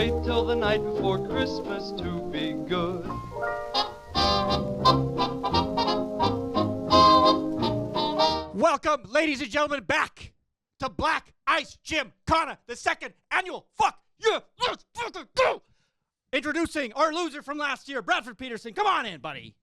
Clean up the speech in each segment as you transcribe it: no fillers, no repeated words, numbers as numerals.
wait till the night before Christmas to be good. Welcome, ladies and gentlemen, back to Black Ice Gymkhana, the second annual Fuck Yeah, Let's Fucking Go! Introducing our loser from last year, Bradford Peterson. Come on in, buddy.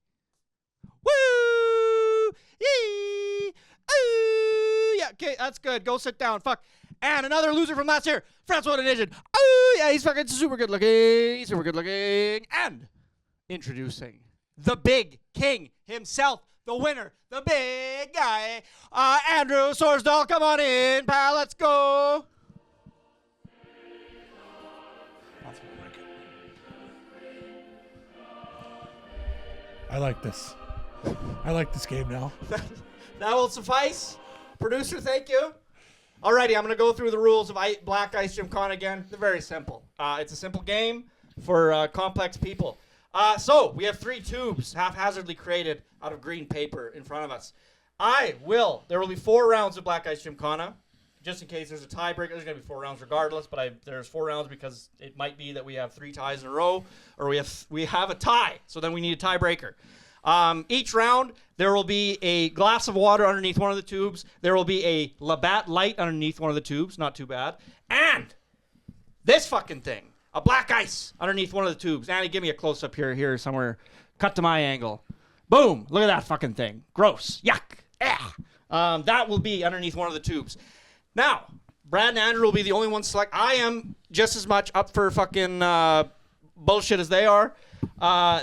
Woo! Yee! Ooh! Yeah, okay, that's good. Go sit down. Fuck. And another loser from last year, Francois Division. Oh, yeah, he's fucking super good looking. Super good looking. And introducing the big king himself, the winner, the big guy, Andrew Sorsdahl. Come on in, pal. Let's go. I like this. I like this game now. That will suffice. Producer, thank you. Alrighty, I'm going to go through the rules of Black Ice Gymkhana again. They're very simple. It's a simple game for complex people. So, we have 3 tubes haphazardly created out of green paper in front of us. There will be 4 rounds of Black Ice Gymkhana. Just in case there's a tiebreaker, there's going to be 4 rounds regardless, but there's 4 rounds because it might be that we have 3 ties in a row, or we have a tie, so then we need a tiebreaker. Each round, there will be a glass of water underneath one of the tubes. There will be a Labatt light underneath one of the tubes. Not too bad. And this fucking thing, a black ice underneath one of the tubes. Annie, give me a close-up here somewhere. Cut to my angle. Boom. Look at that fucking thing. Gross. Yuck. That will be underneath one of the tubes. Now, Brad and Andrew will be the only ones select. I am just as much up for fucking bullshit as they are.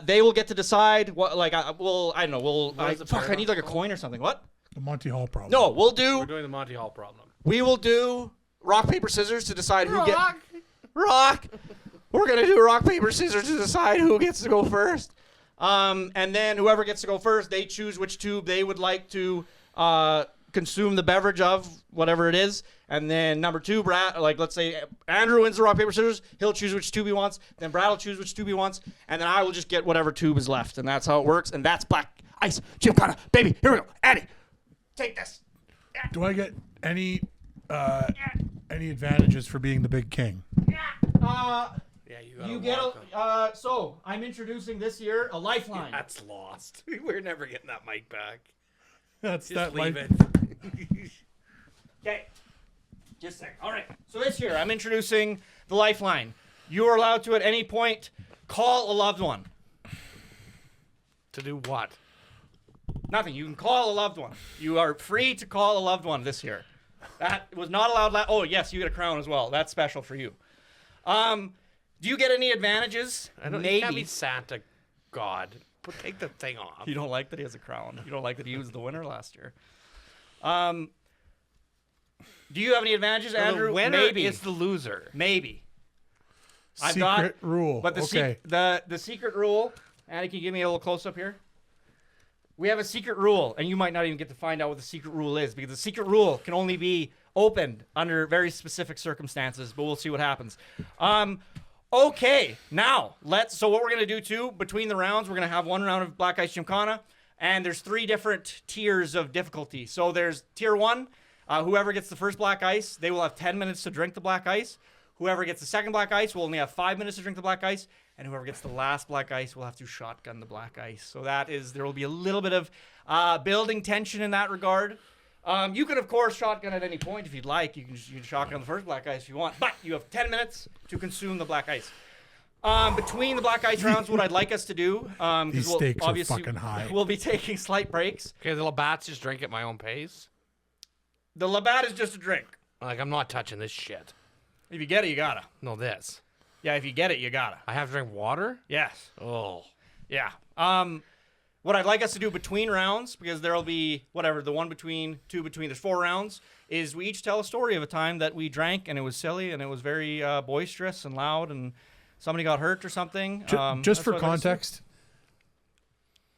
They will get to decide what, like, I don't know. I need like a coin or something. What? The Monty Hall problem. No, We're doing the Monty Hall problem. we will do rock, paper, scissors to decide who gets. Rock. We're going to do rock, paper, scissors to decide who gets to go first. And then whoever gets to go first, they choose which tube they would like to consume the beverage of, whatever it is. And then number 2, Brad, like, let's say Andrew wins the rock, paper, scissors. He'll choose which tube he wants. Then Brad will choose which tube he wants. And then I will just get whatever tube is left. And that's how it works. And that's Black Ice Gymkhana, baby. Here we go. Andy, take this. Do I get any advantages for being the big king? Yeah, You get so I'm introducing this year a lifeline. That's lost. We're never getting that mic back. That's Just that leave life. it. Okay. Just a second. All right. So this year, I'm introducing the lifeline. You are allowed to, at any point, call a loved one. To do what? Nothing. You can call a loved one. You are free to call a loved one this year. That was not allowed. Oh, yes, you get a crown as well. That's special for you. Do you get any advantages? I don't. Maybe. You can't be Santa God. Take the thing off. You don't like that he has a crown. You don't like that he was the winner last year. Do you have any advantages, Andrew? The winner Maybe. is the loser. Maybe. Secret rule. But okay. The secret rule, Andy, can you give me a little close-up here? We have a secret rule, and you might not even get to find out what the secret rule is, because the secret rule can only be opened under very specific circumstances, but we'll see what happens. Okay, now, so what we're going to do, too, between the rounds, we're going to have 1 round of Black Ice Gymkhana, and there's 3 different tiers of difficulty. So there's tier 1, whoever gets the first black ice, they will have 10 minutes to drink the black ice. Whoever gets the second black ice will only have 5 minutes to drink the black ice, and whoever gets the last black ice will have to shotgun the black ice. So there will be a little bit of building tension in that regard. You can, of course, shotgun at any point if you'd like. You can shotgun the first black ice if you want, but you have 10 minutes to consume the black ice. Between the black ice rounds, what I'd like us to do, These stakes are fucking high. We'll be taking slight breaks. Okay, the Labatt's just drink at my own pace. The Labatt is just a drink. Like, I'm not touching this shit. If you get it, you gotta. No, this. Yeah, if you get it, you gotta. I have to drink water? Yes. Oh. Yeah. What I'd like us to do between rounds, because there'll be the one between, 2 between, there's 4 rounds, is we each tell a story of a time that we drank and it was silly and it was very boisterous and loud and somebody got hurt or something. Just for context,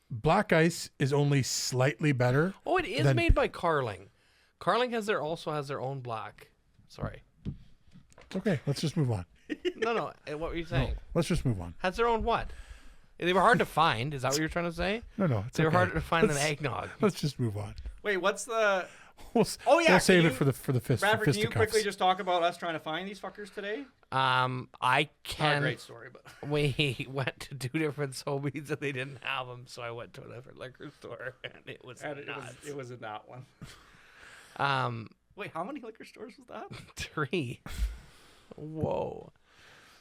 black ice is only slightly better. Oh, it is made by Carling. Carling also has their own black. Sorry. It's okay. Let's just move on. No. What were you saying? No, let's just move on. Has their own what? They were hard to find. Is that what you're trying to say? No. They were harder to find than eggnog. Let's just move on. Wait, what's the... We'll save it for the Bradford, can you fisticuffs. quickly just talk about us trying to find these fuckers today? I Not a can. great story, but We went to 2 different Sobeys and they didn't have them, so I went to a different liquor store and it was nuts. it was in that one. Wait, how many liquor stores was that? 3. Whoa.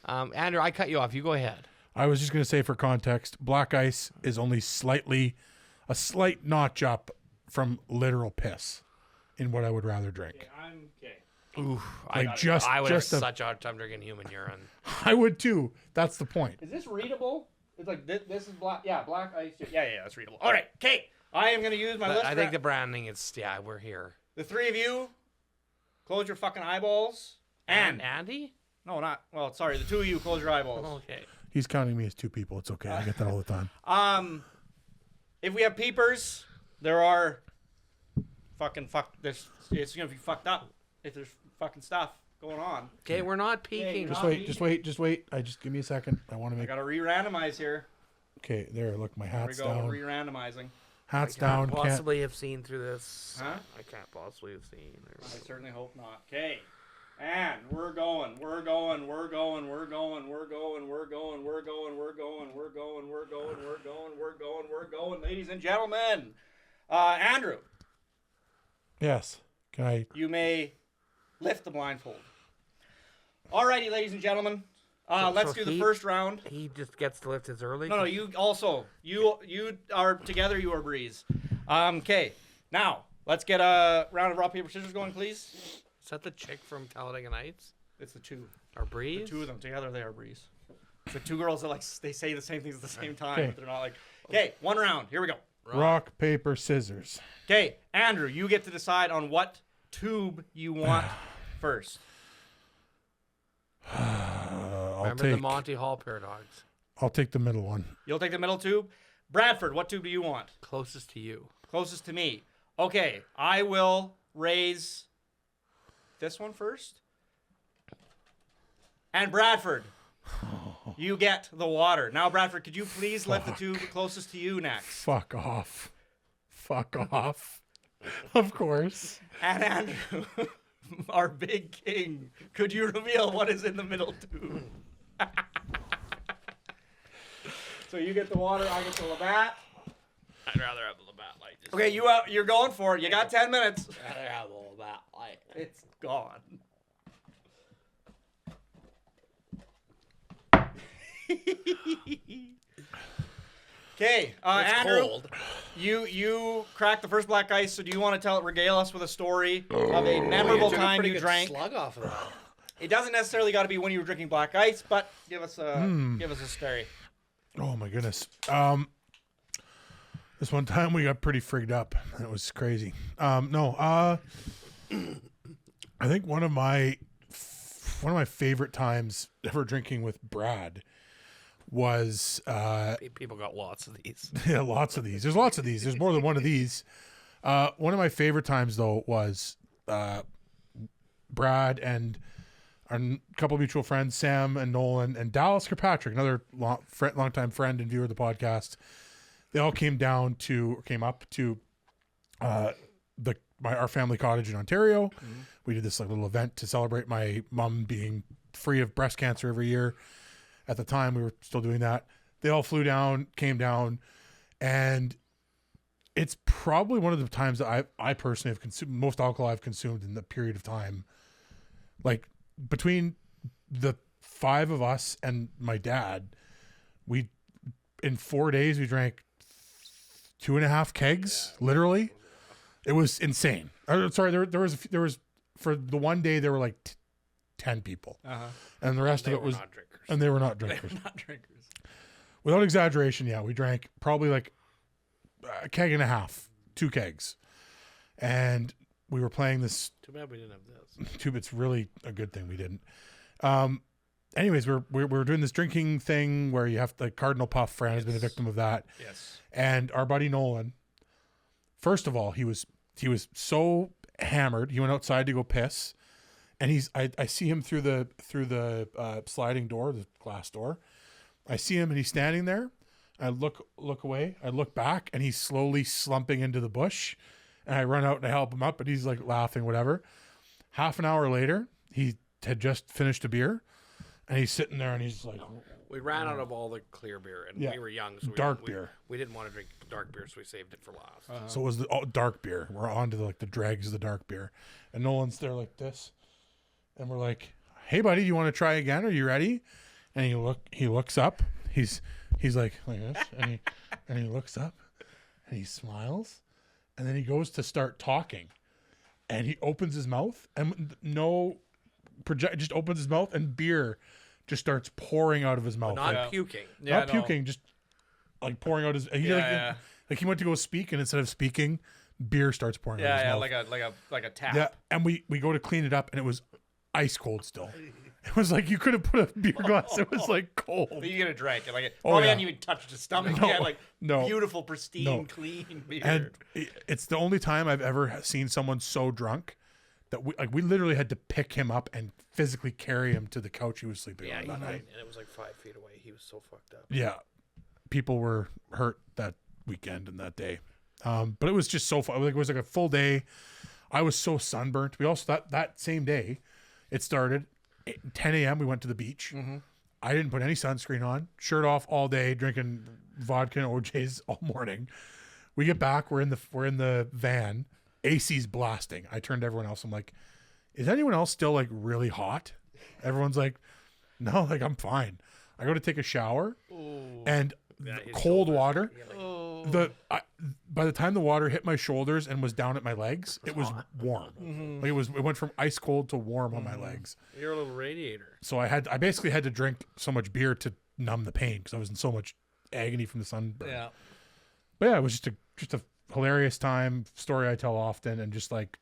Andrew, I cut you off. You go ahead. I was just going to say, for context, Black Ice is only a slight notch up from literal piss in what I would rather drink. I'm okay. Oof. I would have such a hard time drinking human urine. I would too. That's the point. Is this readable? It's like this is black. Yeah, Black Ice. Yeah, that's readable. All right, okay. I am going to use my list. I think the branding is, we're here. The 3 of you, close your fucking eyeballs. And Andy? no, not well. Sorry, the 2 of you, close your eyeballs. Okay. He's counting me as 2 people. It's okay. I get that all the time. If we have peepers, there are it's gonna be fucked up if there's fucking stuff going on. Okay, we're not peeking. Just wait. Just give me a second. I want to I make. gotta re-randomize here. Okay, there. Look, my There we hat's go. down. Re-randomizing. Hat's I can't down. Can't. possibly have seen through this. Huh? I can't possibly have seen. I certainly hope not. Okay. And we're going, we're going, we're going, we're going, we're going, we're going, we're going, we're going, we're going, we're going, we're going, we're going, we're going, ladies and gentlemen. Andrew, Yes. Can I? you may lift the blindfold. Alrighty, ladies and gentlemen. Let's do the first round. He just gets to lift his early. No, you also. You are together, you are Breeze. Okay. Now, let's get a round of rock, paper, scissors going, please. Is that the chick from Talladega Nights? It's the 2. Or Breeze? The 2 of them together, they are Breeze. It's the 2 girls that they say the same things at the same time, Okay. but they're not like. Okay, 1 round. Here we go. Rock, paper, scissors. Okay, Andrew, you get to decide on what tube you want first. Remember the Monty Hall paradox. I'll take the middle one. You'll take the middle tube. Bradford, what tube do you want? Closest to you. Closest to me. Okay, I will raise this one first. And Bradford, you get the water. Now, Bradford, could you please lift the tube closest to you next? Fuck off. Fuck off. Of course. And Andrew, our big king, could you reveal what is in the middle tube? So you get the water, I get the Labatt. I'd rather have the Labatt Light. Okay, you're going for it. You got 10 minutes. I'd rather have the Labatt Light. It's gone. Okay, Andrew, Cold. you cracked the first black ice. So do you want to regale us with a story of a memorable time you drank? Slug off of that. It doesn't necessarily got to be when you were drinking black ice, but give us a story. Oh my goodness. This one time we got pretty frigged up. It was crazy. I think one of my favorite times ever drinking with Brad was People got lots of these. yeah, lots of these. There's lots of these. There's more than one of these. One of my favorite times though was Brad and our couple of mutual friends, Sam and Nolan and Dallas Kirkpatrick, another longtime friend and viewer of the podcast. They all came up to our family cottage in Ontario. Mm-hmm. We did this little event to celebrate my mom being free of breast cancer every year. At the time, we were still doing that. They all came down, and it's probably one of the times that I personally have consumed most alcohol I've consumed in the period of time. Like between the 5 of us and my dad, in 4 days we drank 2.5 kegs, literally. It was insane. Sorry, there was for the one day there were like 10 people, and the rest of it was, and they were not drinkers. They were not drinkers. Without exaggeration, yeah, we drank probably like a keg and a half, 2 kegs, and we were playing this. Too bad we didn't have this. It's really a good thing we didn't. Anyways, we're doing this drinking thing where you have the Cardinal Puff. Fran has been a victim of that. Yes. And our buddy Nolan, first of all, he was so hammered. He went outside to go piss, and I see him through the sliding door, the glass door. I see him, and he's standing there. I look away. I look back, and he's slowly slumping into the bush, And I run out and I help him up, and he's like laughing, whatever. Half an hour later, he had just finished a beer, and he's sitting there and he's like, We ran out of all the clear beer, and Yeah. we were young, so Dark beer. We didn't want to drink dark beer, so we saved it for last. so it was the dark beer. We're on to the dregs of the dark beer. And Nolan's there like this. And we're like, hey, buddy, you want to try again? Are you ready? And he looks up. He's like this. And he looks up and he smiles. And then he goes to start talking. And he opens his mouth and just opens his mouth and beer just starts pouring out of his mouth. Not puking. Not puking, just like pouring out his. Like he went to go speak, and instead of speaking, beer starts pouring out of his mouth. like a tap. Yeah, and we go to clean it up, and it was ice cold still. It was like you could have put a beer glass. It was like cold. But you get a drink. Like it Oh, probably yeah. hadn't even touched his stomach. No, He had like no, beautiful, pristine, no. clean beer. And it's the only time I've ever seen someone so drunk that we literally had to pick him up and physically carry him to the couch he was sleeping on that night. And it was like 5 feet away. He was so fucked up. Yeah, people were hurt that weekend and that day. But it was just so fun. It was like a full day. I was so sunburnt. We also that same day, it started 10 a.m. We went to the beach. Mm-hmm. I didn't put any sunscreen on. Shirt off all day, drinking vodka and OJs all morning. We get back. We're in the van. AC's blasting. I turned to everyone else. I'm like, is anyone else still like really hot? Everyone's like, no, like I'm fine. I go to take a shower, and cold water. By the time the water hit my shoulders and was down at my legs, it was warm. Like it went from ice cold to warm on my legs. You're a little radiator. So I basically had to drink so much beer to numb the pain because I was in so much agony from the sunburn. yeah. But yeah, it was just a hilarious time, story I tell often, and just like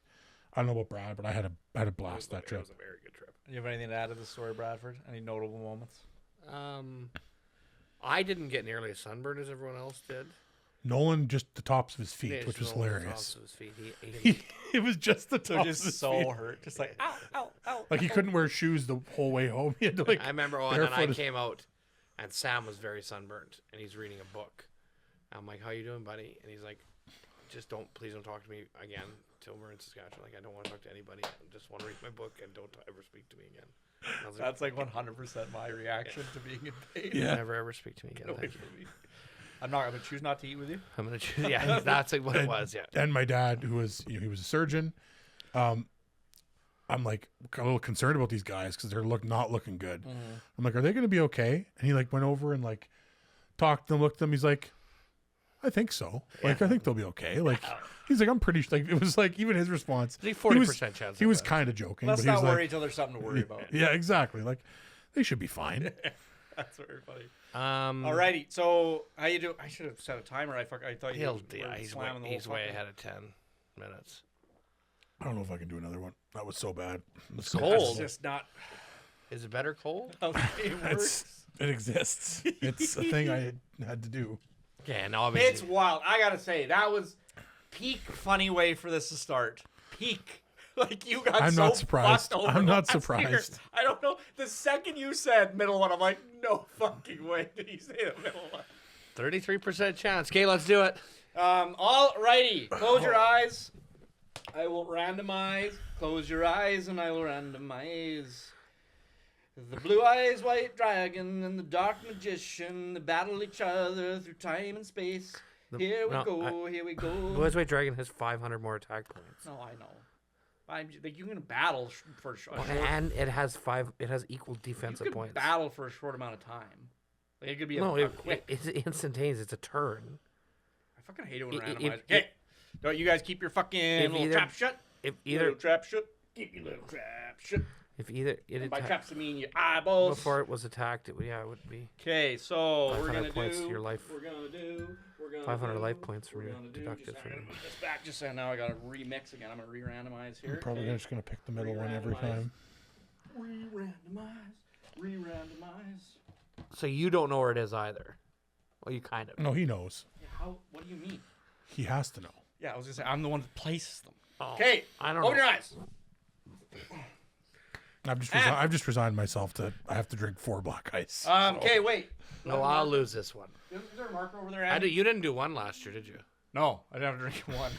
I don't know about Brad, but I had a blast that It trip. was a very good trip. You have anything to add to the story, Bradford? Any notable moments? I didn't get nearly as sunburned as everyone else did. Nolan just the tops of his feet, Yeah, which was just on the hilarious. tops of his feet. He It was just the They're tops just of his so feet. hurt. Just like, ow, ow, ow. Like he couldn't wear shoes the whole way home. He had to like. I remember and then I barefooted. came out, and Sam was very sunburned, and he's reading a book. I'm like, "How you doing, buddy?" And he's like, please don't talk to me again till we're in Saskatchewan. Like, I don't want to talk to anybody. I just want to read my book and don't ever speak to me again." And I was That's like 100% my reaction to being in pain. Yeah. Never ever speak to me again. Thank you. I'm going to choose not to eat with you. I'm gonna choose. Yeah, that's like what it was. Yeah. And my dad, who was he was a surgeon, I'm like a little concerned about these guys because they're not looking good. I'm like, are they going to be okay? And he like went over and like talked to them, looked at them. He's like, I think so. Like I think they'll be okay. Like he's like, I'm pretty like it was like even his response. There's a 40% chance. He was kind of joking. Let's but he was not worry like, until there's something to worry about. yeah, exactly. Like they should be fine. That's very funny. Um, Alrighty, so how you do? I should have set a timer. I thought you were he's slamming the he's whole way fucking- ahead of 10 minutes. I don't know if I can do another one. That was so bad. It's That's cold. just not Is it better cold? how it works. It exists. It's a thing I had to do. Yeah, and obviously. It's wild. I gotta say that was peak funny way for this to start. Peak. Like you got I'm so not surprised. fucked over I'm not last year. surprised. I don't know. The second you said middle one, I'm like, no fucking way did he say the middle one. 33% chance. Okay, let's do it. Alrighty. Close your eyes. I will randomize. Close your eyes and I will randomize. The blue eyes white dragon and the dark magician, they battle each other through time and space. Here we go, here we go. Blue Eyes White Dragon has 500 more attack points. No, I know. Like you can battle for a short. And it has equal You defensive can points. battle for a short amount of time. Like it could be No, a quick. it's instantaneous. It's a turn. I fucking hate it when If- randomized. if- Okay, don't you guys keep your fucking little trap shut? If Little either trap shut. Keep your little trap shut. it And by attacked traps I mean your eyeballs. before it was attacked, it would be Okay, so we're 500 gonna points do. to your life. We're gonna do. 500 life points from we're your gonna do, deducted just- from I'm your- gonna put this back just so now I gotta remix again. I'm gonna re-randomize here. I'm probably okay? just gonna pick the middle one every Re-randomize. time. Re-randomize. So you don't know where it is either. Well, you kind of. No, he knows. Yeah, how? What do you mean? He has to know. Yeah, I was gonna say I'm the one that places them. Oh, Okay, I don't open know. your eyes. I've just resigned myself to. I have to drink 4 black ice. Okay, wait. No, I'll lose this one. Is there a marker over there? Andy? You didn't do one last year, did you? No, I don't have to drink one.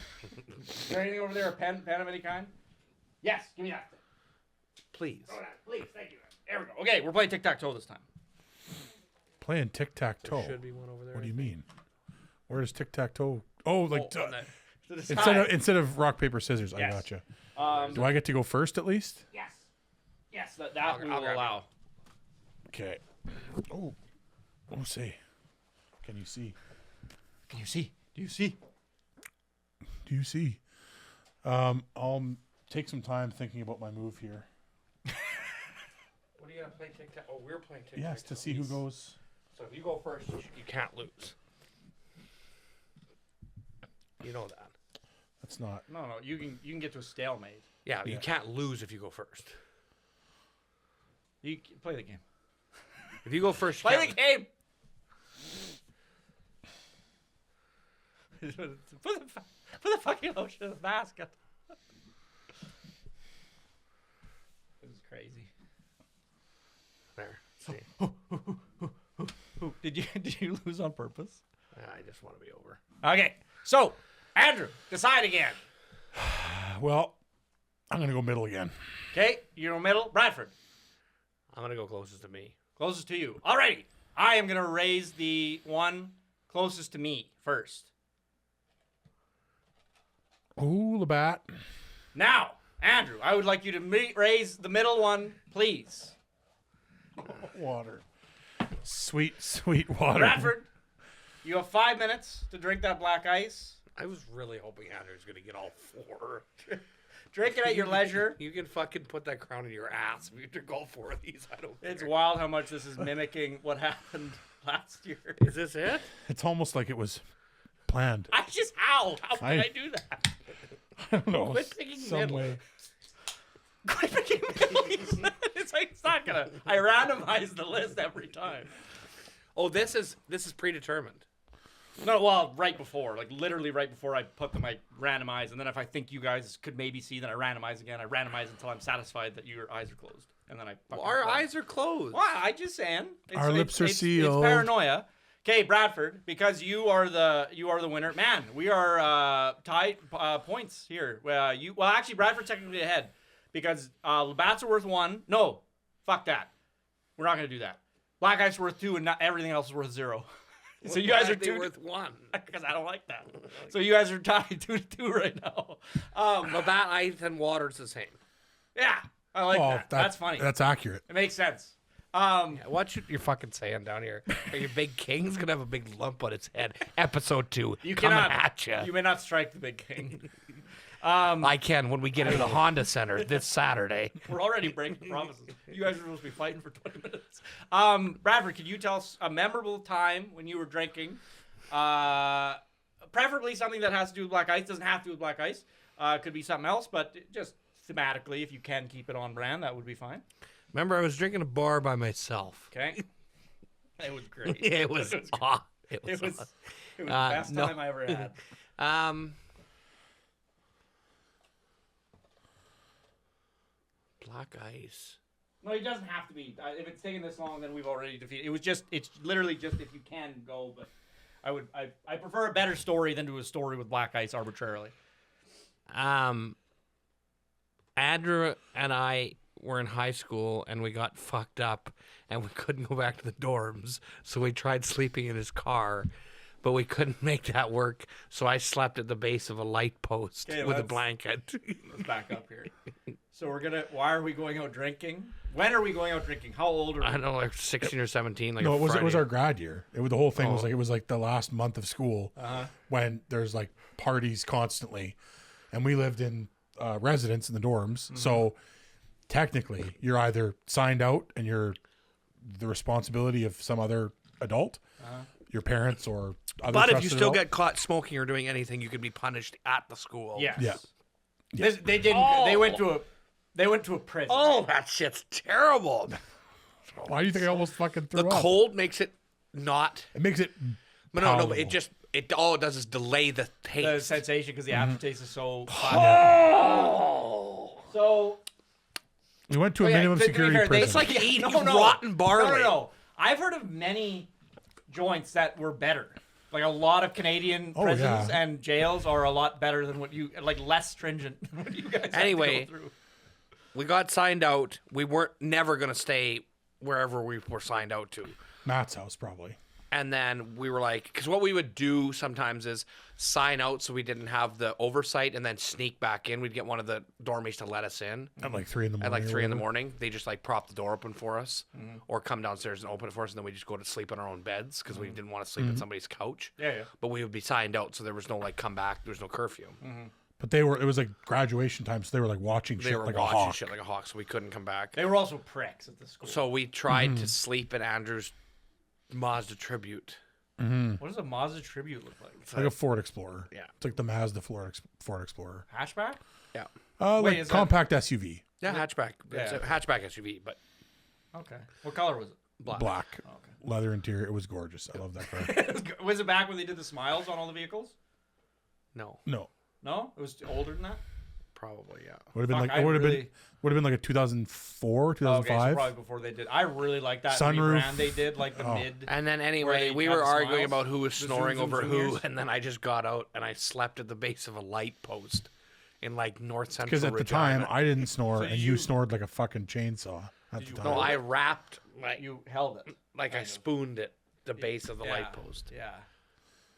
Is there anything over there? A pen of any kind? Yes, give me that. Please. Throw that, please. Thank you. There we go. Okay, we're playing tic-tac-toe this time. Playing tic-tac-toe. Should be one over there. What do you mean? Where does tic-tac-toe? Oh, like on that- to the instead of rock, paper, scissors. Yes. I gotcha. Do I get to go first at least? Yes. Yes, that we I'll will grab allow. Okay. Oh, see. Can you see? Can you see? Do you see? Do you see? I'll take some time thinking about my move here. What are you gonna play tic tac? Oh, we're playing tic tac. Yes, to see who goes. So if you go first, you can't lose. You know that. That's not. No, you can get to a stalemate. Yeah, you can't lose if you go first. You play the game. If you go first, you Play can't the game. Put the fucking lotion in the basket. This is crazy. There. See. Did you lose on purpose? I just want to be over. Okay, so Andrew, decide again. Well, I'm gonna go middle again. Okay, you're in the middle. Bradford, I'm gonna go closest to me. closest to you. Alrighty, I am gonna raise the one closest to me first. Ooh, Labatt. Now, Andrew, I would like you to raise the middle one, please. Water. Sweet, sweet water. Bradford, you have 5 minutes to drink that black ice. I was really hoping Andrew's gonna get all four. Drink it at your leisure. You can fucking put that crown in your ass if you drink all four of these. I don't It's care. wild how much this is mimicking what happened last year. Is this it? It's almost like it was planned. I just howled. How could I do that? I don't know. Quit picking some middle. way. Quit picking middles. It's like it's not gonna. I randomize the list every time. Oh, this is predetermined. No, well, right before, like literally right before I put them, I randomize, and then if I think you guys could maybe see, then I randomize again. I randomize until I'm sasatisfied that your eyes are closed, and then I. Well, our eyes are closed. Well, I just saying. Our lips are sealed. It's paranoia. Okay, Bradford, because you are the winner. Man, we are tied points here. Actually, Bradford's technically ahead because Labatt's are worth 1. No, fuck that. We're not gonna do that. Black Ice worth 2, and not everything else is worth 0. So you guys are 2 worth 1. because I don't like that. So you guys are tied 2-2 right now. Labatt, ice, and water's the same. Yeah, I like Oh, that. That's funny. That's accurate. It makes sense. What you're fucking saying down here? Are your big king's gonna have a big lump on its head? Episode 2, You coming cannot. at you. You may not strike the big king. I can when we get into the Honda Center this Saturday. We're already breaking promises. You guys are supposed to be fighting for 20 minutes. Bradford, could you tell us a memorable time when you were drinking? Preferably something that has to do with black ice. Doesn't have to do with black ice. Could be something else, but just thematically, if you can keep it on brand, that would be fine. Remember, I was drinking a bar by myself. Okay. It was great. It was It was awesome. It was the best time I ever had. Black ice. No, it doesn't have to be. If it's taking this long, then we've already defeated. It's literally just if you can go, but I prefer a better story than to a story with black ice arbitrarily. Andrew and I were in high school and we got fucked up and we couldn't go back to the dorms, so we tried sleeping in his car, but we couldn't make that work, so I slept at the base of a light post Okay, with a let's- blanket. Let's back up here. So why are we going out drinking? When are we going out drinking? How old are we? I don't know, like 16 or 17. Like No, a it was Friday. our grad year. The whole thing Oh. was like the last month of school when there's like parties constantly, and we lived in residence in the dorms. So technically, you're either signed out and you're the responsibility of some other adult, your parents or other. But if you trusted still adult. get caught smoking or doing anything, you could be punished at the school. Yes. Yeah. They didn't. Oh. They went to a prison. Oh, that shit's terrible. Why do you think I almost fucking threw The up? cold makes it not. It makes it. No, palatable. but all it does is delay the The taste. sensation because the aftertaste is so. Oh. So We went to a yeah, minimum to be security fair, prison. It's like eating No. rotten barley. No. I've heard of many joints that were better. Like a lot of Canadian Oh, prisons yeah. and jails are a lot better than what you like, less stringent than what you guys have Anyway. to go through. We got signed out. We weren't never gonna stay wherever we were signed out to. Matt's house, probably. And then we were like, because what we would do sometimes is sign out so we didn't have the oversight and then sneak back in. We'd get one of the dormies to let us in. At like 3 in the morning. At like or 3 in the whatever. morning, they just like prop the door open for us or come downstairs and open it for us. And then we just go to sleep on our own beds because we didn't want to sleep at somebody's couch. Yeah. But we would be signed out. So there was no like come back. There was no curfew. But it was like graduation time, so they were like watching They shit were like watching a hawk. shit like a hawk. So we couldn't come back. They were also pricks at the school. So we tried to sleep at Andrew's Mazda Tribute. What does a Mazda Tribute look like? It's like a Ford Explorer. Yeah. It's like the Mazda Ford Explorer. Hatchback? Yeah. Wait, Like is compact SUV. Yeah, hatchback. It's a Yeah. hatchback SUV, but Okay. What color was it? black. Black. Okay. Leather interior. It was gorgeous. I love that car. Was it back when they did the smiles on all the vehicles? No, No. No? It was older than that? probably, yeah. Would have been Fuck, like I it would have really- been like a 2004, Okay, so 2005. probably before they did. I really like that Sunroof. rebrand they did, like the Oh. mid. And then Where anyway, they we had were the arguing smiles? about who was The snoring zoom, zoom, over zoom who, ears? and then I just got out and I slept at the base of a light post in like North Central. Because at the Regina. time I didn't snore, and you you- snored like a fucking chainsaw at the you time. no, I wrapped like You held it. I spooned it the base of the Yeah, light post. Yeah.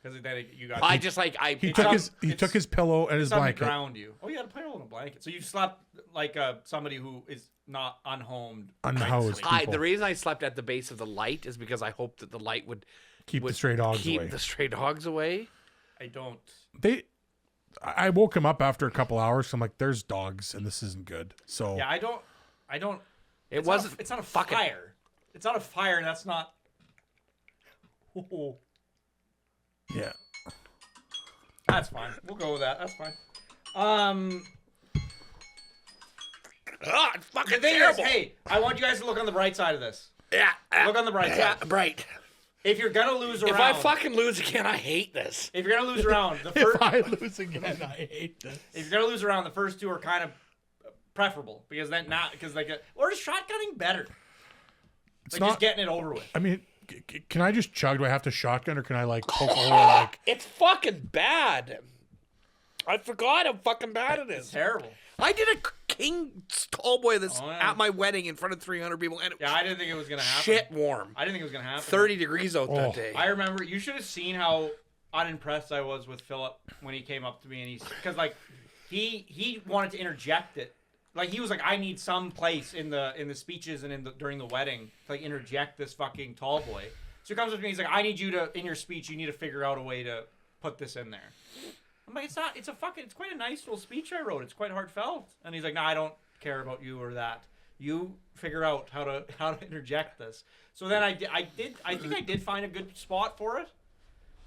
Because then you got. I just like He It's took his pillow and his something to blanket. ground you. Oh, you had a pillow and a blanket. So you slept like somebody who is not unhomed. Unhoused nightly. people. the reason I slept at the base of the light is because I hoped that the light would Keep the stray dogs keep away. the stray dogs away. I don't. I woke him up after a couple hours. So I'm like, "There's dogs, and this isn't good." So Yeah, I don't. It It's wasn't. Not a, it's not a fucking- fire. It's not a fire, and that's not. Oh, yeah. that's fine. We'll go with that. That's fine. Ah, it's fucking The thing terrible. is, hey, I want you guys to look on the bright side of this. Yeah. Look on the bright Yeah, side. bright. If you're gonna lose a If round, I fucking lose again, I hate this. if you're gonna lose a round, the If first, I lose again, I hate this. if you're gonna lose a round, the first two are kind of preferable because then or is shotgunning better? It's Like not. just getting it over with. I mean, can I just chug? Do I have to shotgun, or can I like poke a hole? Like It's fucking bad. I forgot how fucking bad it It's is. terrible. I did a King Tallboy this Oh, yeah. at my wedding in front of 300 people, and it Yeah, I didn't think it was gonna happen. shit warm. I didn't think it was gonna happen. 30 degrees out Oh. that day. I remember you should have seen how unimpressed I was with Philip when he came up to me and because like he wanted to interject it. Like he was like, I need some place in the speeches and during the wedding to like interject this fucking tall boy. So he comes up to me, he's like, I need you to in your speech, you need to figure out a way to put this in there. I'm like, it's quite a nice little speech I wrote. It's quite heartfelt. And he's like, no, I don't care about you or that. You figure out how to interject this. So then I think I did find a good spot for it.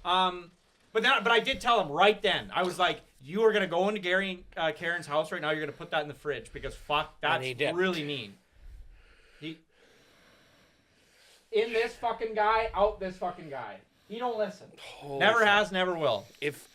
But I did tell him right then. I was like, you are gonna go into Gary and Karen's house right now. You're gonna put that in the fridge because fuck, that's he didn't. really mean. He in this fucking guy, out this fucking guy. He don't listen. Holy Never fuck. has, never will. If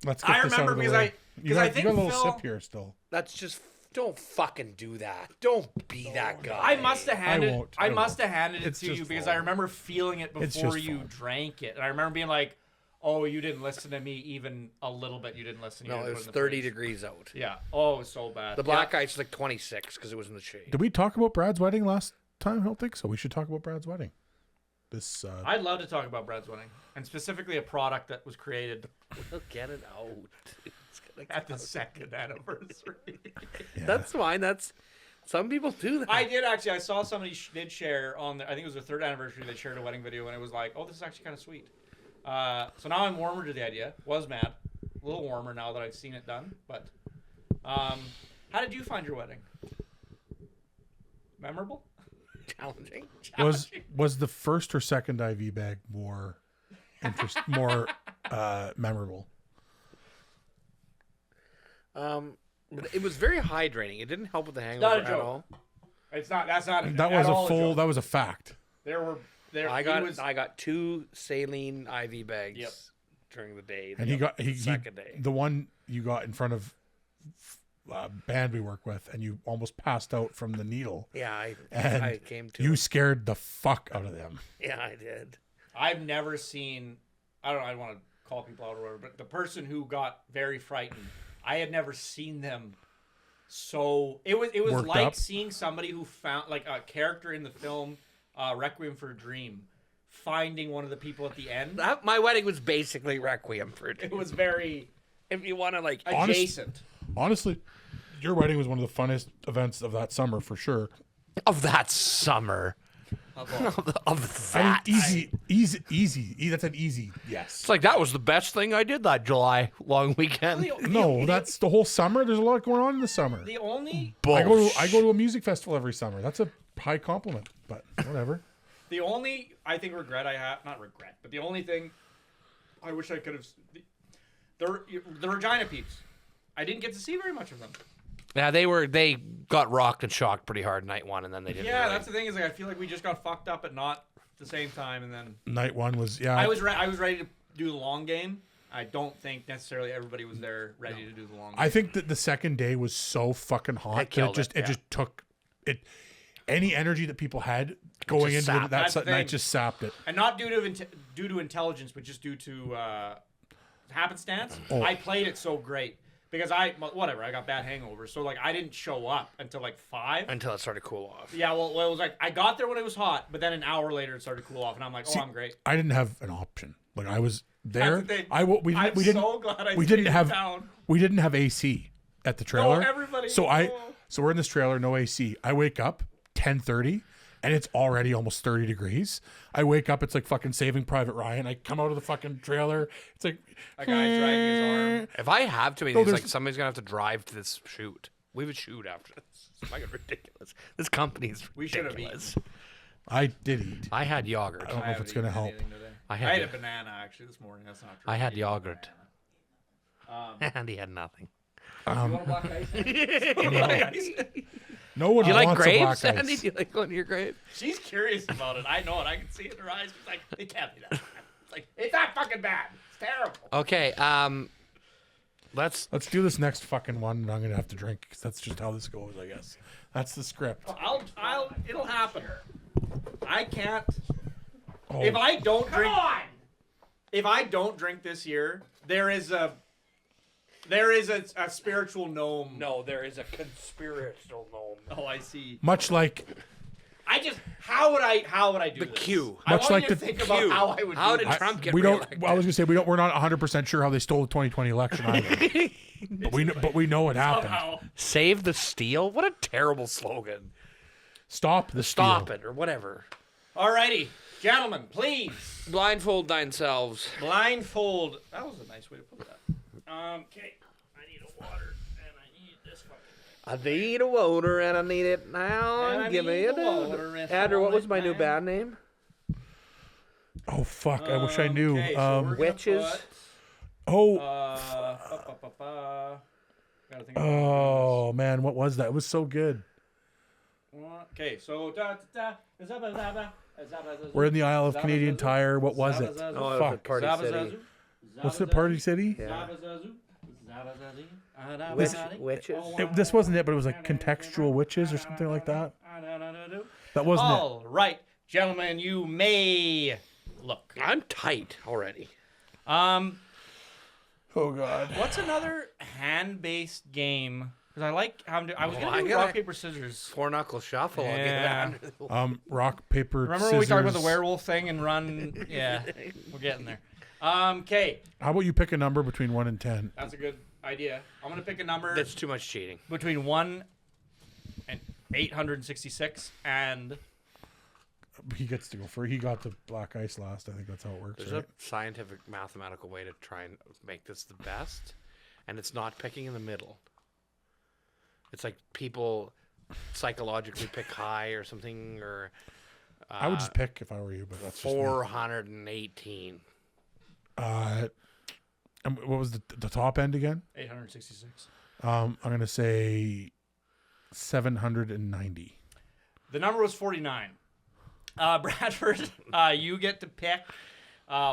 let's get I this out remember of the because way. because I think you got a little Phil, sip here still. that's just don't fucking do that. Don't be that guy. I must have handed. won't. I I must won't. have handed it It's to just you because fun. I remember feeling it It's before just you fun. drank it, and I remember being like, "Oh, you didn't listen to me even a little bit. You didn't listen. You No, didn't it put was in the 30 fridge." degrees out. Yeah. Oh, it was so bad. The black ice was like 26 because it was in the shade. Did we talk about Brad's wedding last time? I don't think so. We should talk about Brad's wedding. This I'd love to talk about Brad's wedding, and specifically a product that was created We'll get it out. It's gonna at the come. second anniversary. yeah. That's fine. That's some people do that. I did actually. I saw somebody did share on. I think it was their third anniversary. They shared a wedding video, and it was like, "Oh, this is actually kind of sweet." So now I'm warmer to the idea. Was mad, a little warmer now that I've seen it done. But how did you find your wedding? Memorable? Challenging. was the first or second IV bag more memorable? But it was very hydrating. It didn't help with the hangover Not a at joke. all. It's not. That's not. That was a full. That was a fact. There were. There. I he was, got 2 saline IV bags Yep. during the day. And he second day. the one you got in front of band we work with, and you almost passed out from the needle. Yeah, And I came to. You scared the fuck out of them. Yeah, I did. I've never seen I don't want to call people out or whatever, but the person who got very frightened, I had never seen them so. It was Worked like up. seeing somebody who found like a character in the film Requiem for a Dream, finding one of the people at the end. My wedding was basically Requiem for a Dream. It was very If you want to like adjacent. Honestly, your wedding was one of the funnest events of that summer for sure. of that summer. Of that. I mean, easy. That's an easy yes. It's like that was the best thing I did that July long weekend. No, that's the whole summer. There's a lot going on in the summer. The only I go to a music festival every summer. That's a high compliment, but whatever. The only, I think, regret I have, not regret, but the only thing I wish I could have, the Regina peeps. I didn't get to see very much of them. Yeah, they got rocked and shocked pretty hard night one, and then they didn't. Yeah, really. that's the thing is like I feel like we just got fucked up at not the same time, and then Night one was I was ready to do the long game. I don't think necessarily everybody was there ready to do the long game. I think that the second day was so fucking hot that killed it just took it. Any energy that people had going just into sapped. that That's the night thing. just sapped it. And not due to intelligence, but just due to happenstance. Oh. I played it so great because I got bad hangovers, so like I didn't show up until like 5. Until it started to cool off. Yeah, well, it was like I got there when it was hot, but then an hour later it started to cool off, and I'm like, See, I'm great. I didn't have an option. Like I was there. That's the thing. We I'm didn't. so glad I we stayed didn't in have. town. We didn't have AC at the trailer. everybody- So oh. So we're in this trailer, no AC. I wake up 10:30, and it's already almost 30 degrees. I wake up, it's like fucking Saving Private Ryan. I come out of the fucking trailer. It's like A guy dragging his arm. If I have to, No, it's there's- like somebody's gonna have to drive to this shoot. We would shoot after this. It's fucking ridiculous. This company's ridiculous. We should have eaten. I did eat. I had yogurt. I don't know if haven't it's gonna eaten help. anything today. I I had had y- a banana actually this morning. That's not true. I had ate a yogurt. banana. And he had nothing. You want a black ice? No one Do you like wants a grapes, black Sandy? ice. Do you like one of your grapes? She's curious about it. I know it. I can see it in her eyes. She's like, it can't be that bad. It's like, it's not fucking bad. It's terrible. Okay, let's Let's do this next fucking one, and I'm gonna have to drink because that's just how this goes, I guess. That's the script. It'll happen. I can't. Oh, If I don't drink, if I don't drink this year, there is a spiritual gnome. No, there is a conspiratorial gnome. Oh, I see. much like How would I do The this? Q. I Much want like you to the think Q. about how I would How do did this. Trump get we don't. reelected? I was gonna say we're not 100% sure how they stole the 2020 election either. but we know it happened. Somehow. Save the steal? What a terrible slogan. Stop the Stop steal. it or whatever. Alrighty, gentlemen, please Blindfold thyself. blindfold. That was a nice way to put that. Okay, I need a water and I need this fucking thing. I need a water and I need it now. And I Give me need a the water and Andrew, what hold was it my new down. band name? Oh fuck! I wish I knew. Okay, so we're gonna Witches. put, Oh. Gotta think about Oh man, what was that? It was so good. Okay, so We're in the Isle of Canadian Tire. What was it? Oh, it was Fuck. at Party City. What's it? Party City? Yeah. Witches. Witches. This wasn't it, but it was like contextual witches or something like that. That wasn't it. All right, gentlemen, you may look. I'm tight already. Oh god. What's another hand-based game? Because I like having to. I was Oh, gonna I do gotta- rock paper scissors. Four knuckle shuffle. I'll Yeah. get it under. Rock paper. Remember scissors. when we talked about the werewolf thing and run? Yeah, we're getting there. Okay, How about you pick a number between 1 and 10? that's a good idea. I'm gonna pick a number That's too much cheating. between 1 and 866, and He gets to go first. He got the black ice last. I think that's how it works. There's Right? a scientific, mathematical way to try and make this the best, and it's not picking in the middle. It's like people psychologically pick high or something, or I would just pick if I were you, but that's just me. 418. And what was the top end again? 866. I'm gonna say 790. The number was 49. Bradford, you get to pick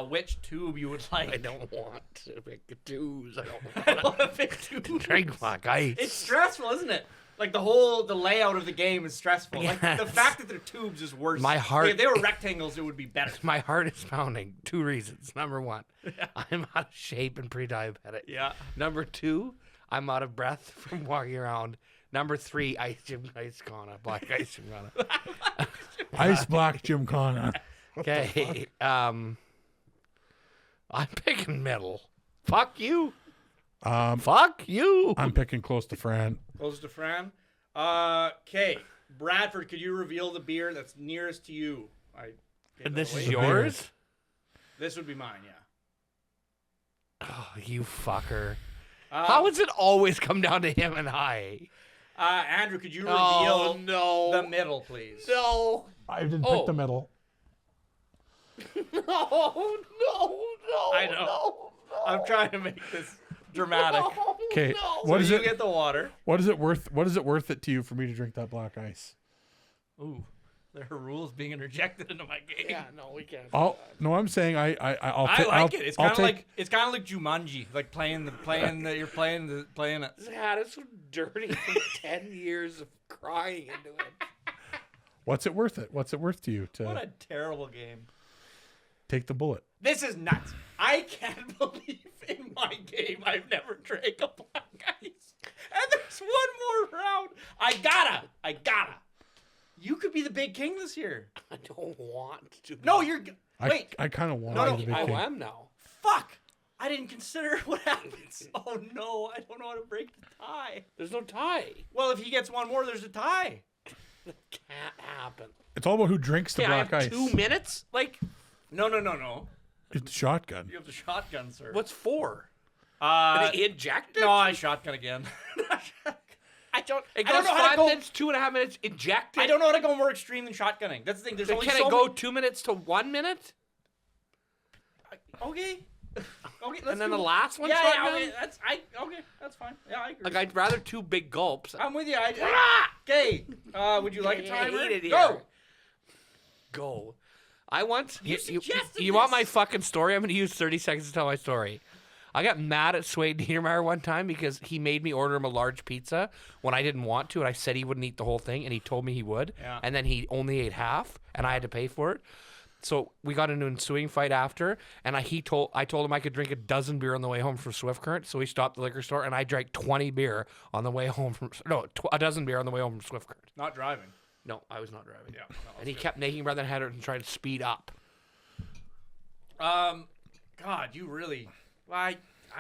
which tube you would like. I don't want to pick twos. I don't I want want to pick to tubes. drink black ice. It's stressful, isn't it? Like the layout of the game is stressful. Like the Yes. fact that they're tubes is worse. My heart- If they were rectangles, it would be better. My heart is pounding. 2 reasons. Number 1, I'm out of shape and pre-diabetic. Yeah. Number 2, I'm out of breath from walking around. Number 3, Ice Gymkhana, Black Ice Gymkhana. Ice Black Gymkhana. Okay. I'm picking middle. Fuck you. Fuck you. I'm picking close to Fran. Close to Fran. Okay. Bradford, could you reveal the beer that's nearest to you? And this is away. yours? This would be mine, yeah. Oh, you fucker. How does it always come down to him and I? Andrew, could you reveal Oh, no. the middle, please? No. I didn't Oh. pick the middle. No, no. I know. I'm trying to make this dramatic. Okay, No. what is you it? get the water. What is it worth? What is it worth it to you for me to drink that black ice? Ooh, there are rules being interjected into my game. Yeah, no, we can't. Oh no, I'm saying I'll. I like it. It's I'll kind of take- like Jumanji, like playing it. God, it's so dirty from 10 years of crying into it. What's it worth it? What's it worth to you to What a terrible game. take the bullet? This is nuts. I can't believe in my game I've never drank a black ice. And there's one more round. I gotta. You could be the big king this year. I don't want to. No, you're. Wait. I kind of want No, to no, be the big I king. am now. Fuck. I didn't consider what happens. Oh no, I don't know how to break the tie. There's no tie. Well, if he gets one more, there's a tie. That can't happen. It's all about who drinks the Okay, I black have ice. 2 minutes? Like, No. It's shotgun. You have the shotgun, sir. what's for? Uh, Did it inject it? no, I shotgun again. I don't. It I don't goes know how to 5 go- minutes, 2.5 minutes, inject it. I don't know how to go more extreme than shotgunning. That's the thing. There's Then only can so it go many- 2 minutes to 1 minute? Okay. Okay. And then the last one, Yeah, shotgun? okay. That's fine. Yeah, I agree. Like, I'd rather 2 big gulps. I'm with you. Okay. Would you like a I timer? hate it Go. here. Go. I once. You suggested want my this. fucking story? I'm going to use 30 seconds to tell my story. I got mad at Swade Niedermeyer one time because he made me order him a large pizza when I didn't want to, and I said he wouldn't eat the whole thing, and he told me he would. Yeah. And then he only ate half, and I had to pay for it. So we got into an ensuing fight after, and I told him I could drink a dozen beer on the way home from Swift Current. So we stopped at the liquor store, and I drank 20 beer on the way home from a dozen beer on the way home from Swift Current. Not driving. No, I was not driving. Yeah. And he kept making rather than had it and trying to speed up. God, you really.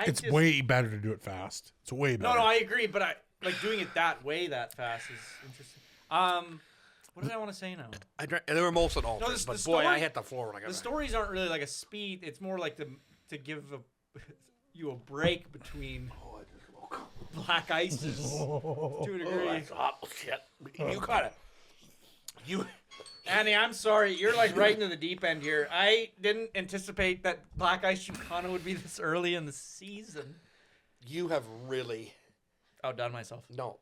It's way better to do it fast. It's way better. No, I agree, but I like doing it that fast is interesting. What did I want to say now? I drank. They were most at all, No, this- but the boy, story- I hit the floor when I got The back. stories aren't really like a speed. It's more like to give you a break between black ices to a degree. Oh shit! You got it. You. Andy, I'm sorry. You're like right into the deep end here. I didn't anticipate that Black Ice Gymkhana would be this early in the season. You have really Outdone myself. no.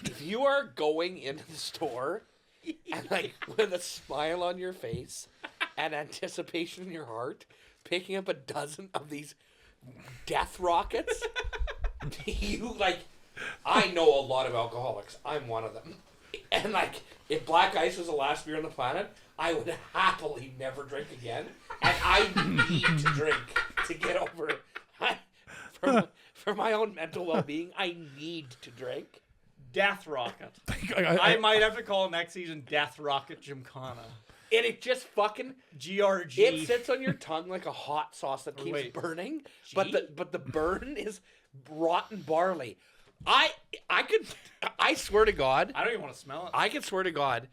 If you are going into the store and like with a smile on your face and anticipation in your heart, picking up a dozen of these death rockets, you like. I know a lot of alcoholics. I'm one of them. And like, if Black Ice was the last beer on the planet, I would happily never drink again. And I need to drink to get over it. For my own mental well-being, I need to drink. Death Rocket. I I might have to call it next season Death Rocket Gymkhana. And it just fucking GRG. it sits on your tongue like a hot sauce that keeps Wait. burning. G? But the burn is rotten barley. I swear to God, I don't even want to smell it. I could swear to God,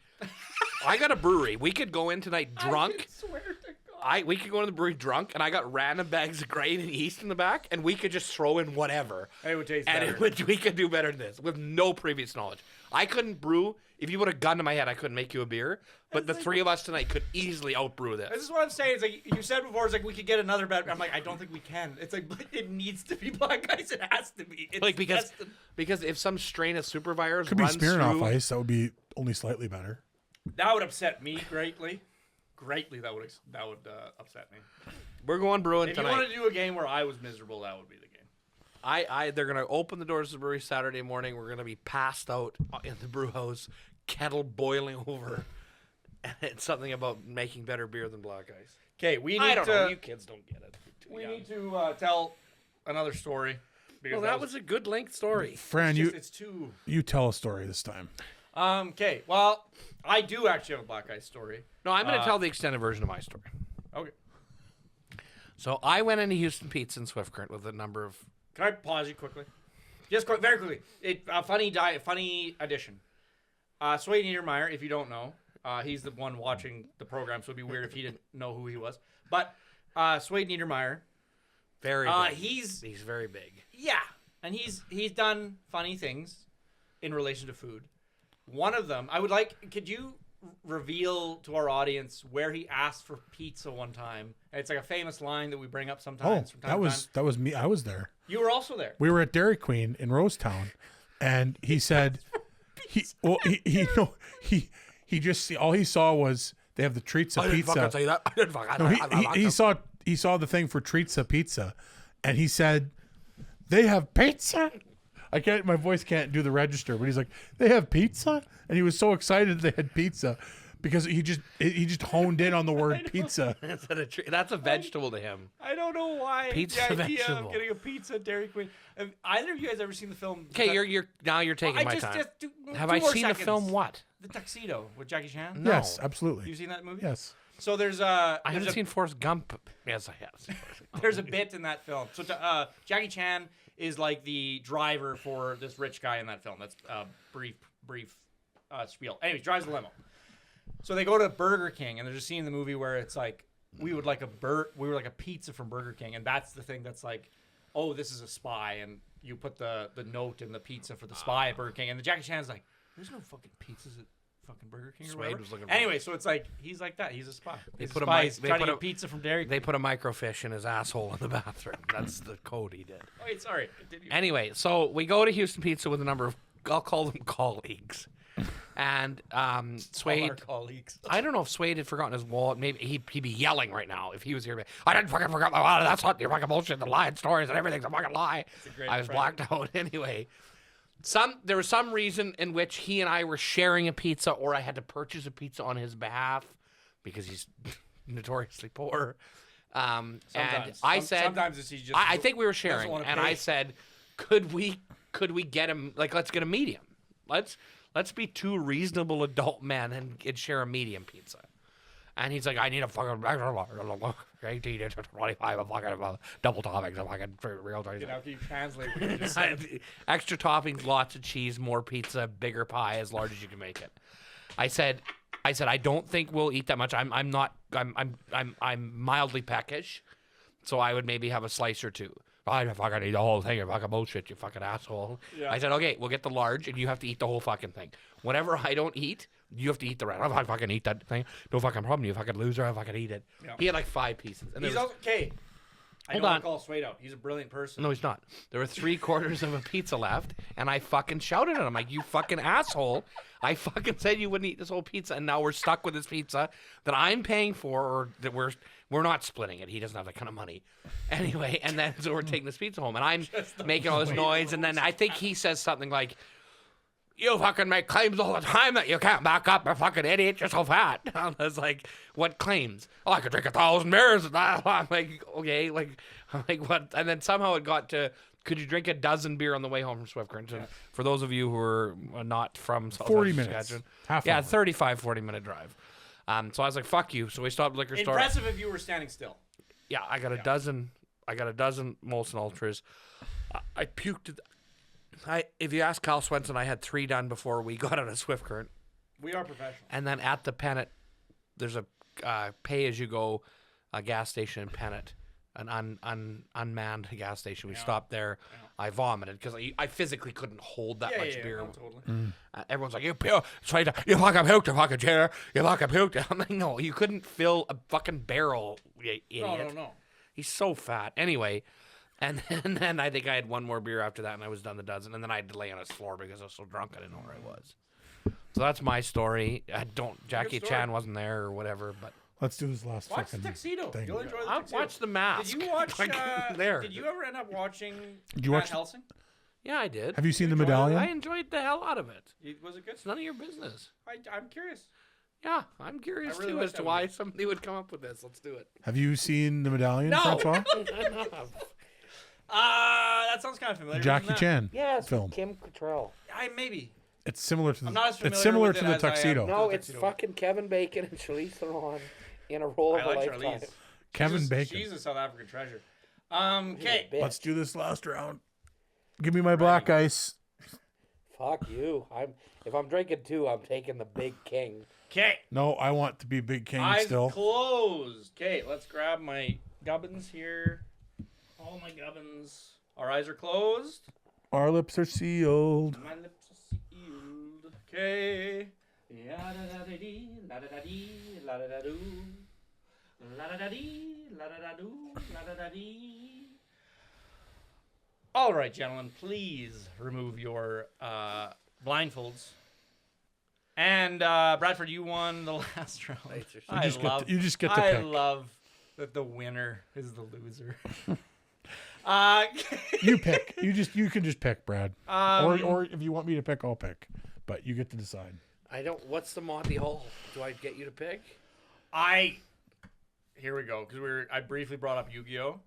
I got a brewery. We could go in tonight drunk. I swear to God. We could go to the brewery drunk, and I got random bags of grain and yeast in the back, and we could just throw in whatever. It would taste And better. we could do better than this with no previous knowledge. I couldn't brew. If you put a gun to my head, I couldn't make you a beer. But the three of us tonight could easily outbrew This this. is what I'm saying. It's like you said before. It's like we could get another better. I'm like, I don't think we can. It's like it needs to be Black Ice. It has to be. It's Like destined. because if some strain of super virus could be runs spearing through, off ice. That would be only slightly better. That would upset me greatly. Greatly, that would upset me. we're going brewing If you tonight. want to do a game where I was miserable, that would be the game. They're gonna open the doors of the brewery Saturday morning. We're gonna be passed out in the brew house, kettle boiling over, and it's something about making better beer than Black Ice. Okay, we need I don't to. know. You kids don't get it. We need to tell another story. Well, that was a good length story. Fran, it's too. you tell a story this time. Okay, well, I do actually have a Black Ice story. No, I'm going to tell the extended version of my story. Okay. So I went into Houston Pizza in Swift Current with a number of. Can I pause you quickly? Just very quickly. Funny addition. Sway Niedermeyer, if you don't know, he's the one watching the program, so it'd be weird if he didn't know who he was. But Sway Niedermeyer, Very big. he's very big. yeah, and he's done funny things in relation to food. One of them, could you reveal to our audience where he asked for pizza one time? And it's like a famous line that we bring up sometimes. From time to time. That was me. I was there. You were also there. We were at Dairy Queen in Rosetown, and he said, he just all he saw was they have the treats of pizza. I didn't fucking say that. I didn't fucking. He saw the thing for treats of pizza, and he said, "They have pizza." My voice can't do the register, but he's like, "They have pizza," and he was so excited they had pizza because he just honed in on the word pizza. That's a vegetable to him. I don't know why. Pizza the idea vegetable. of getting a pizza at Dairy Queen. Have either of you guys ever seen the film? Okay, you're taking my time. Have I seen the film? What? The Tuxedo with Jackie Chan. No. Yes, absolutely. You seen that movie? Yes. So there's I haven't seen Forrest Gump. Yes, I have. There's a bit in that film. So Jackie Chan is like the driver for this rich guy in that film. That's brief spiel. Anyways, drives the limo. So they go to Burger King, and there's a scene in the movie where it's like we were like a pizza from Burger King, and that's the thing that's like, oh, this is a spy, and you put the note in the pizza for the spy at Burger King, and the Jackie Chan's like, there's no fucking pizzas at fucking Burger King or Swade whatever. was looking for Anyway, so it's like he's like that. He's a spy. He's put a a spy. mic- He's they trying to put get a- pizza from Dairy Queen. They put a microfiche in his asshole in the bathroom. That's the code he did. Wait, sorry. Continue. Anyway, so we go to Houston Pizza with a number of, I'll call them colleagues. And All Swade, our colleagues. I don't know if Swade had forgotten his wallet. Maybe he'd be yelling right now if he was here. I didn't fucking forget my wallet. That's not your fucking bullshit. The lying stories and everything's a fucking lie. great I was impression. blacked out anyway. There was some reason in which he and I were sharing a pizza, or I had to purchase a pizza on his behalf because he's notoriously poor. And I said, sometimes it's he just. I think we were sharing, wanna and pay. I said, could we get him, like, let's get a medium. Let's be two reasonable adult men and share a medium pizza. And he's like, I need a fucking 18 to 25 fucking double toppings, fucking real You know, can you translate what you just said? extra toppings, lots of cheese, more pizza, bigger pie, as large as you can make it. I said, I don't think we'll eat that much. I'm mildly peckish, so I would maybe have a slice or two. I fucking eat the whole thing. You're fucking bullshit, you fucking asshole. Yeah. I said, okay, we'll get the large, and you have to eat the whole fucking thing. Whatever I don't eat, you have to eat the rest. I fucking eat that thing. No fucking problem. You fucking loser. I fucking eat it. Yeah. He had like 5 pieces. And there He's was- okay. I Hold don't on. want to call Swade out. He's a brilliant person. No, he's not. There were 3/4 of a pizza left, and I fucking shouted at him like, "You fucking asshole! I fucking said you wouldn't eat this whole pizza, and now we're stuck with this pizza that I'm paying for, or that we're not splitting it. He doesn't have that kind of money, anyway. And then so we're taking this pizza home, and I'm making all this noise, and then I think he says something like, "You fucking make claims all the time that you can't back up. You fucking idiot. You're so fat." I was like, "What claims?" "Oh, I could drink 1,000 beers." I'm like, "Okay, like, I'm like what?" And then somehow it got to, could you drink a dozen beer on the way home from Swift Current? And for those of you who are not from South 40 Saskatchewan, minutes. Half yeah, hour. 35, 40-minute drive. So I was like, "Fuck you." So we stopped at the liquor store. Impressive if you were standing still. Yeah, I got a dozen. I got a dozen Molson Ultras. I puked. If you ask Kyle Swenson, I had 3 done before we got out of Swift Current. We are professional. And then at the Pennant, there's a pay-as-you-go gas station in Pennant, an unmanned gas station. We stopped there. Yeah. I vomited because I physically couldn't hold that much beer. No, totally. Everyone's like, "You fucking puked, you fucking chair, you fucking puked." I'm like, "No, you couldn't fill a fucking barrel, you idiot." No. He's so fat. Anyway, and then I think I had one more beer after that, and I was done the dozen. And then I had to lay on his floor because I was so drunk I didn't know where I was. So that's my story. Jackie story. Chan wasn't there or whatever, but Let's do this last Watch the fucking tuxedo. thing. You'll enjoy the I'll tuxedo. watch The Mask. Did you watch? there? Did you ever end up watching Did you Matt watch? Helsing? Yeah, I did. Have you seen the enjoy it? medallion? I enjoyed the hell out of it. Was it good? It's none of your business. I'm curious. Yeah, I'm curious I really too like as to that why movie. somebody would come up with this. Let's do it. Have you seen the medallion, No. Francois? That sounds kind of familiar. Jackie Chan Yes, film. Kim Cattrall. Maybe. It's similar to I'm the. not as familiar It's similar with to it the as I am. tuxedo. No, the it's tuxedo. fucking Kevin Bacon and Charlize Theron in a role I of a like lifetime. Charlize. Kevin Bacon. She's a South African treasure. Okay. Bitch. Let's do this last round. Give me my black ice. Fuck you. If I'm drinking two, I'm taking the Big King. Okay. No, I want to be Big King Eyes still. closed. Okay, let's grab my gubbins here. All my gubbins. Our eyes are closed. Our lips are sealed. My lips are sealed. Okay. Ya-da-da-da-dee, la-da-da-dee, la-da-da-doo. La-da-da-dee, la-da-da-doo, la-da-da-dee. All right, gentlemen, please remove your blindfolds. And Bradford, you won the last round. You just get to I pick. love that the winner is the loser. You pick. You can just pick, Brad. Um, or if you want me to pick, I'll pick. But you get to decide. I don't. What's the Monty Hall? Do I get you to pick? Here we go, because I briefly brought up Yu-Gi-Oh.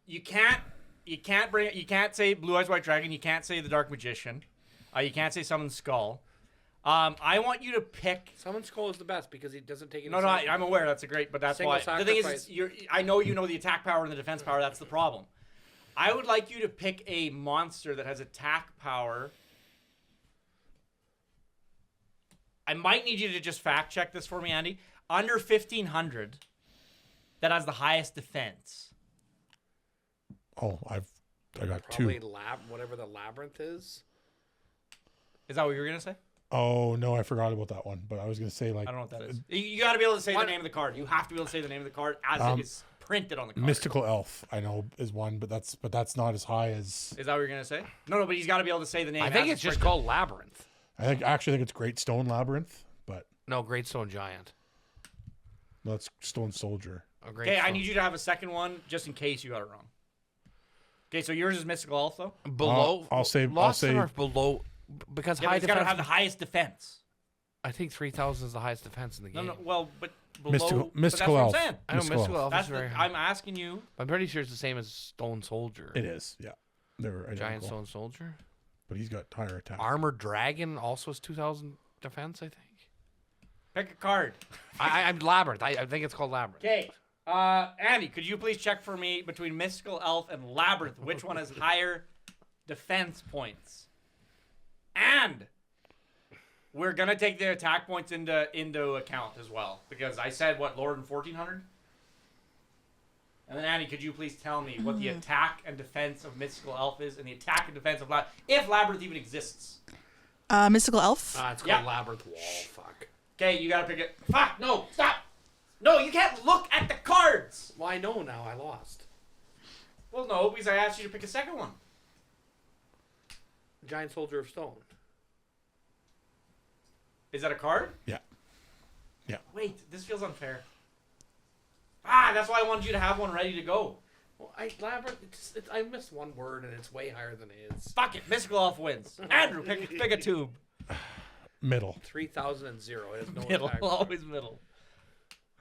You can't say Blue Eyes White Dragon. You can't say the Dark Magician. You can't say Summon Skull. I want you to pick. Summon Skull is the best because he doesn't take any. No, I'm aware that's a great, but that's Single why. The thing is, sacrifice. I know you know the attack power and the defense power. That's the problem. I would like you to pick a monster that has attack power. I might need you to just fact check this for me, Andy. Under 1500, that has the highest defense. Oh, I got Probably two. whatever the labyrinth is. Is that what you were gonna say? Oh no, I forgot about that one. But I was gonna say like I don't know what that is. You got to be able to say the name of the card. You have to be able to say the name of the card as it is printed on the card. Mystical Elf. I know is one, but that's not as high as. Is that what you're gonna say? No, but he's got to be able to say the name. I think as it's just printed. called Labyrinth. I think it's Great Stone Labyrinth, but No, Great Stone Giant. no, it's Stone Soldier. Okay, I need you to have a second one just in case you got it wrong. Okay, so yours is Mystical Elf though. Below. I'll say below because Yeah, high but it's got to defense. have the highest defense. I think 3,000 is the highest defense in the No, game. no, well, but below. Mystical but that's what Elf. I'm saying. I know Mystical Mystical Elf That's is very the, high. I'm asking you. I'm pretty sure it's the same as Stone Soldier. It is, yeah. They're Giant identical, Stone Soldier. but he's got higher attack. Armored Dragon also has 2,000 defense, I think. Pick a card. I'm Labyrinth. I think it's called Labyrinth. Okay. Andy, could you please check for me between Mystical Elf and Labyrinth, which one has higher defense points? And we're gonna take the attack points into account as well, because I said what, lower than 1,400. And then Andy, could you please tell me what the attack and defense of Mystical Elf is, and the attack and defense of if Labyrinth even exists? Mystical Elf. It's called Yeah. Labyrinth Wall. Fuck. Okay, you gotta pick it. Fuck! No, stop! No, you can't look at the cards. Well, I know now. I lost. Well, no, because I asked you to pick a second one. Giant Soldier of Stone. Is that a card? Yeah. Wait, this feels unfair. That's why I wanted you to have one ready to go. Well, Labyrinth. I missed one word and it's way higher than his. Fuck it, Mystical Elf wins. Andrew, pick a tube. Middle. 3,000. It has no Middle, attack. always middle.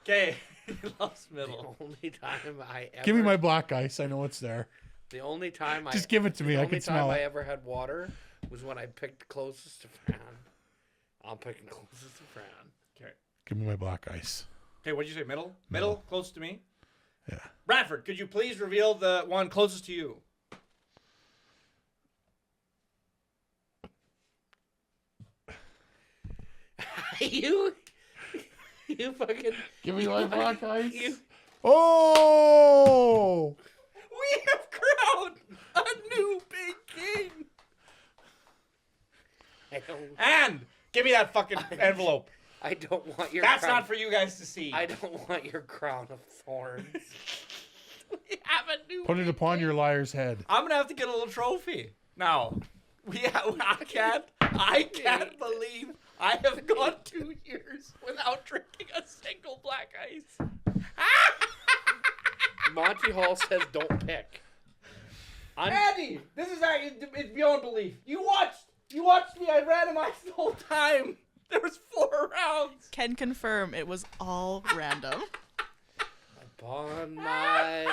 Okay, he loves The middle. only time I ever. Give me my black ice. I know it's there. The only time Just give it to me. The I only can smell time I it. ever had water was when I picked closest to Fran. I'm picking closest to Fran. Okay. Give me my black ice. Okay, what'd you say? Middle? Middle, close to me. Yeah. Bradford, could you please reveal the one closest to you? you fucking. Give me my black ice. You, Oh! We have crowned a new big king. I don't. And give me that fucking envelope. I don't want your. That's crown. not for you guys to see. I don't want your crown of thorns. We have a new. Put it upon your liar's head. I'm gonna have to get a little trophy now. I can't believe I have gone 2 years without drinking a single black ice. Monty Hall says don't pick. Andy, this is it's beyond belief. You watched me. I randomized the whole time. There was 4 rounds. Can confirm it was all random. Upon my...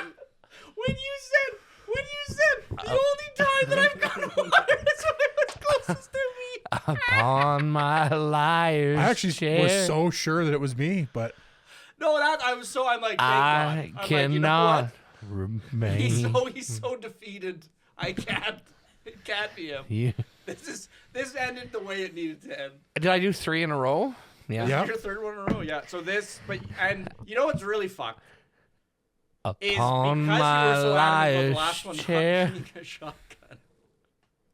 When you said the only time that I've gotten water is when it was closest to me. Upon my liar's I actually chair. was so sure that it was me, but No, I'm like, thank I God. I'm cannot like, you know remain. what? He's so defeated. I can't. It can't be him. You- This ended the way it needed to end. Did I do 3 in a row? Yeah. Yeah. Your 3rd one in a row, yeah. So and you know what's really fucked? Is Upon because my you were so adamant about the last liar's one chair. not being a shotgun.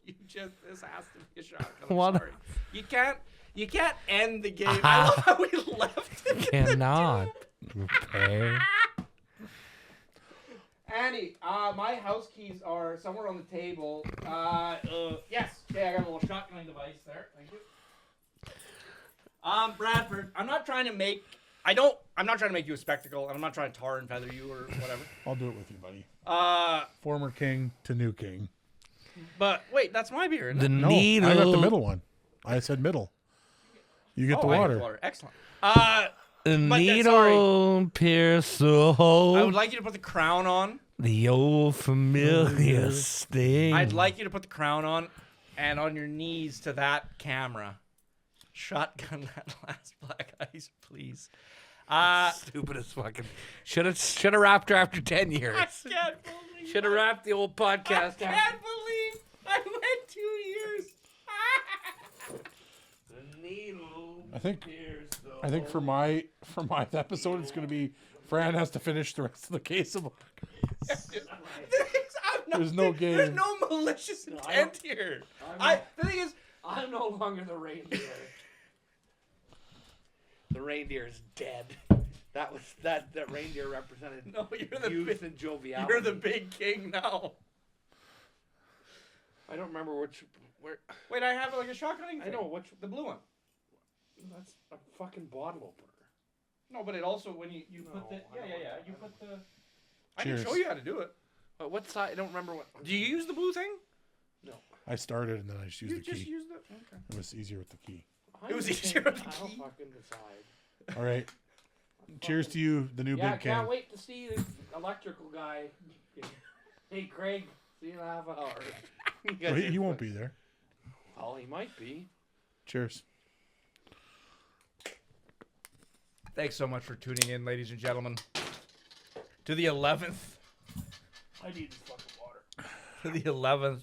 This has to be a shotgun. I'm What? sorry. You can't end the game. I love how we left it. Cannot repair. Annie, my house keys are somewhere on the table. Yes. Okay, I got a little shotgunning device there. Thank you. Bradford, I'm not trying to make you a spectacle, and I'm not trying to tar and feather you or whatever. I'll do it with you, buddy. Former King to new king. But wait, that's my beer. Isn't The it? No, needle. I got the middle one. I said middle. You get the I water. get water. Excellent. The But needle pierce the hole. I would like you to put the crown on. The old familiar sting. I'd like you to put the crown on, and on your knees to that camera. Shotgun that last black ice, please. Stupidest fucking. Should have wrapped her after 10 years. I can't believe. Should have wrapped the old I podcast. can't believe I went 2 years. The needle. I think for my episode, it's going to be Fran has to finish the rest of the case of. There's no game. There's no malicious intent here. The thing is, I'm no longer the reindeer. The reindeer is dead. That reindeer represented no, you're the youth big, and joviality. you're the big king now. I don't remember where. Wait, I have like a shotgunning. I know which. The blue one. That's a fucking bottle opener. No, but it also when you put the I don't yeah. want You that. put the. I can Cheers. show you how to do it. What side? I don't remember what. Do you use the blue thing? No. I started and then I just used You the just key. used it. Okay. It was easier with the key. It was easier with the I don't key. fucking decide. All right. Cheers to you, the new Yeah, I big king. can't wait to see the electrical guy. Hey, Craig, see you in a half hour. Well, he won't be there. Oh, he might be. Cheers. Thanks so much for tuning in, ladies and gentlemen, to the 11th. I need this fucking water. To the 11th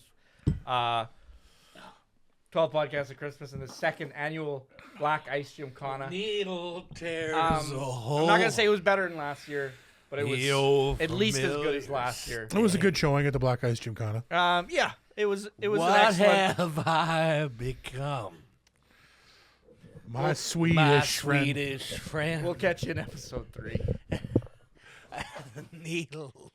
12 podcasts of Christmas and the 2nd annual Black Ice Gymkhana. Needle tears I'm a hole. not gonna say it was better than last year, but it was at least as good as last year. It was a good showing at the Black Ice Gymkhana. Yeah, it was an What excellent. have I become? My My Swedish friend. Swedish friend. We'll catch you in episode 3. Needle.